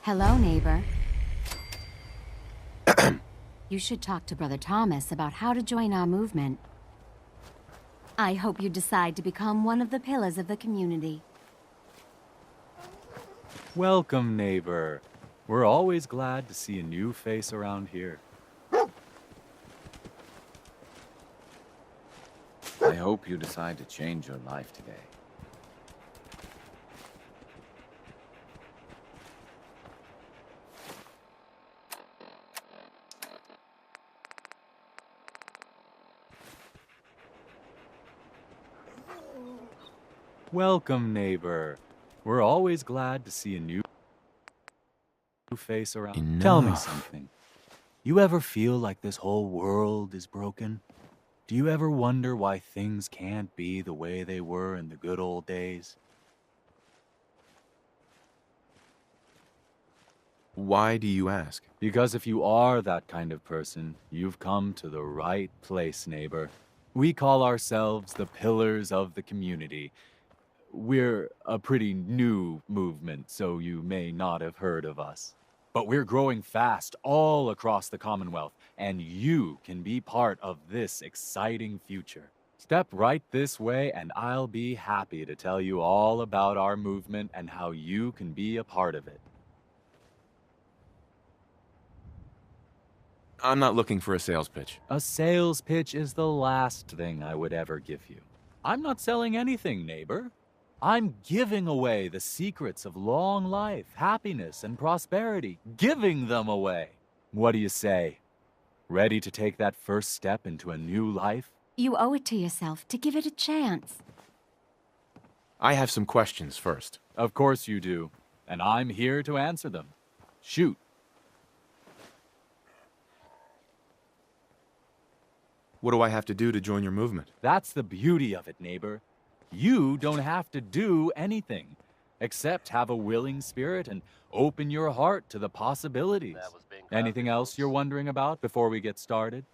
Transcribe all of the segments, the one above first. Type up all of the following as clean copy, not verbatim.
Hello, neighbor. You should talk to Brother Thomas about how to join our movement. I hope you decide to become one of the pillars of the community. Welcome, neighbor. We're always glad to see a new face around here. I hope you decide to change your life today. Welcome, neighbor. We're always glad to see a new face around. Enough. Tell me something. You ever feel like this whole world is broken? Do you ever wonder why things can't be the way they were in the good old days? Why do you ask? Because if you are that kind of person, you've come to the right place, neighbor. We call ourselves the Pillars of the Community. We're a pretty new movement, so you may not have heard of us. But we're growing fast all across the Commonwealth, and you can be part of this exciting future. Step right this way, and I'll be happy to tell you all about our movement and how you can be a part of it. I'm not looking for a sales pitch. A sales pitch is the last thing I would ever give you. I'm not selling anything, neighbor. I'm giving away the secrets of long life, happiness, and prosperity. Giving them away. What do you say? Ready to take that first step into a new life? You owe it to yourself to give it a chance. I have some questions first. Of course you do. And I'm here to answer them. Shoot. What do I have to do to join your movement? That's the beauty of it, neighbor. You don't have to do anything, except have a willing spirit and open your heart to the possibilities. Anything else you're wondering about before we get started?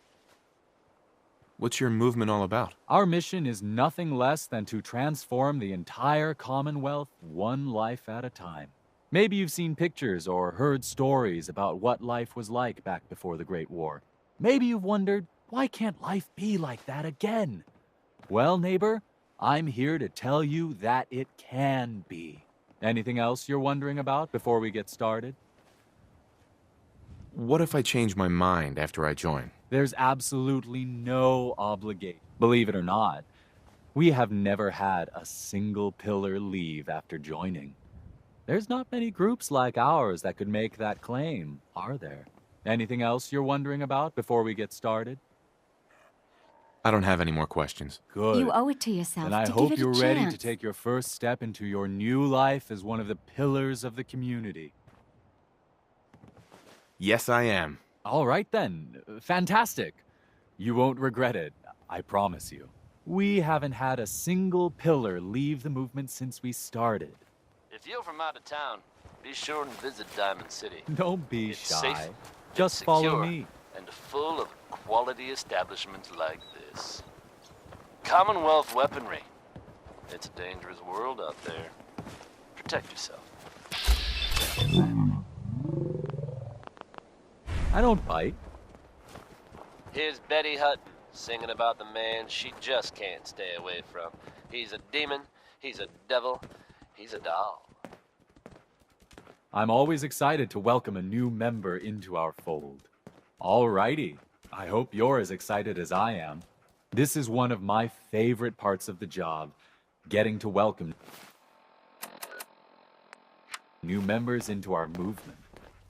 What's your movement all about? Our mission is nothing less than to transform the entire Commonwealth one life at a time. Maybe you've seen pictures or heard stories about what life was like back before the Great War. Maybe you've wondered, why can't life be like that again? Well, neighbor, I'm here to tell you that it can be. Anything else you're wondering about before we get started? What if I change my mind after I join? There's absolutely no obligation. Believe it or not, we have never had a single pillar leave after joining. There's not many groups like ours that could make that claim, are there? Anything else you're wondering about before we get started? I don't have any more questions. Good. You owe it to yourself And I to hope give it you're a ready chance. to take your first step into your new life as one of the pillars of the community. Yes, I am. All right then. Fantastic. You won't regret it, I promise you. We haven't had a single pillar leave the movement since we started. If you're from out of town, be sure and visit Diamond City. Don't be It's shy. safe, Just it's follow secure, me. and full of quality establishments like this. Commonwealth weaponry. It's a dangerous world out there. Protect yourself. I don't bite. Here's Betty Hutton singing about the man she just can't stay away from. He's a demon, he's a devil, he's a doll. I'm always excited to welcome a new member into our fold. Alrighty. I hope you're as excited as I am. This is one of my favorite parts of the job, getting to welcome new members into our movement.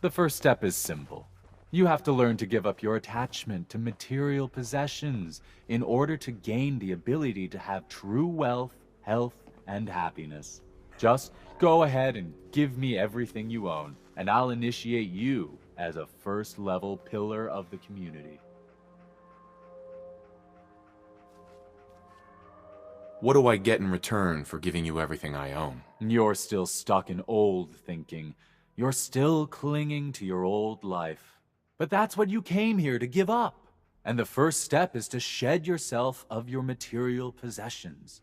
The first step is simple. You have to learn to give up your attachment to material possessions in order to gain the ability to have true wealth, health, and happiness. Just go ahead and give me everything you own, and I'll initiate you as a first-level pillar of the community. What do I get in return for giving you everything I own? You're still stuck in old thinking. You're still clinging to your old life. But that's what you came here to give up. And the first step is to shed yourself of your material possessions.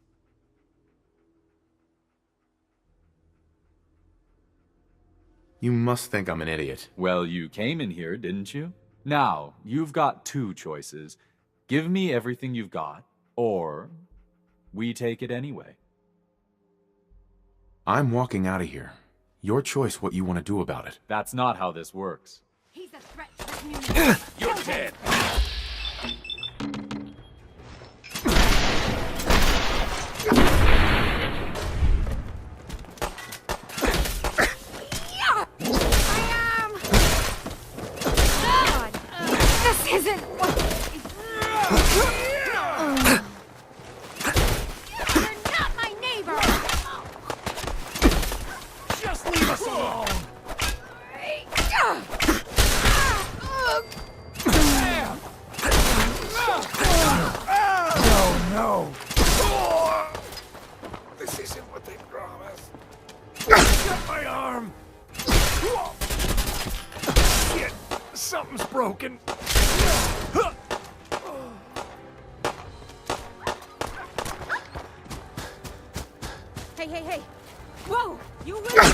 You must think I'm an idiot. Well, you came in here, didn't you? Now, you've got two choices. Give me everything you've got, or we take it anyway. I'm walking out of here. Your choice what you want to do about it. That's not how this works. He's a threat to the community. You're dead. This isn't what... You're not my neighbor! Just leave us alone. No. This isn't what they promised. Got my arm. Shit, something's broken. Hey. Whoa, you will.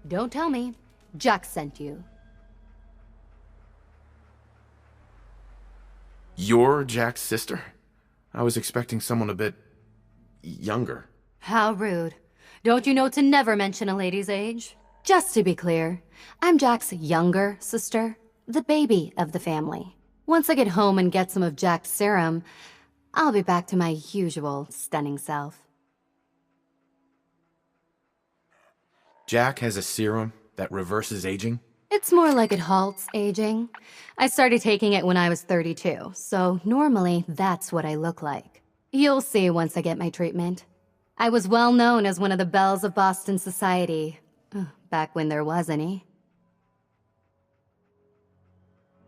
Don't tell me. Jack sent you. You're Jack's sister? I was expecting someone a bit... younger. How rude. Don't you know to never mention a lady's age? Just to be clear, I'm Jack's younger sister, the baby of the family. Once I get home and get some of Jack's serum, I'll be back to my usual stunning self. Jack has a serum that reverses aging? It's more like it halts aging. I started taking it when I was 32, so normally that's what I look like. You'll see once I get my treatment. I was well known as one of the belles of Boston society, back when there was any.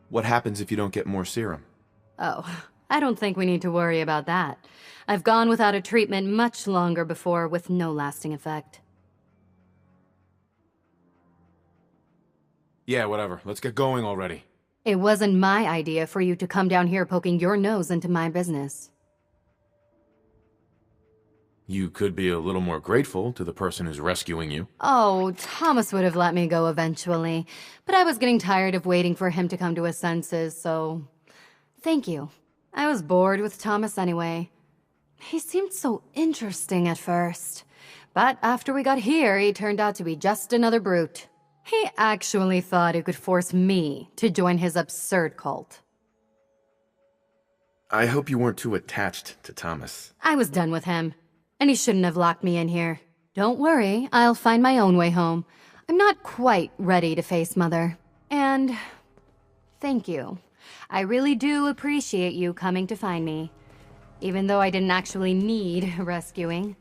What happens if you don't get more serum? Oh, I don't think we need to worry about that. I've gone without a treatment much longer before with no lasting effect. Yeah, whatever. Let's get going already. It wasn't my idea for you to come down here poking your nose into my business. You could be a little more grateful to the person who's rescuing you. Oh, Thomas would have let me go eventually, but I was getting tired of waiting for him to come to his senses, so... Thank you. I was bored with Thomas anyway. He seemed so interesting at first, but after we got here, he turned out to be just another brute. He actually thought he could force me to join his absurd cult. I hope you weren't too attached to Thomas. I was done with him, and he shouldn't have locked me in here. Don't worry, I'll find my own way home. I'm not quite ready to face Mother. And thank you. I really do appreciate you coming to find me, even though I didn't actually need rescuing.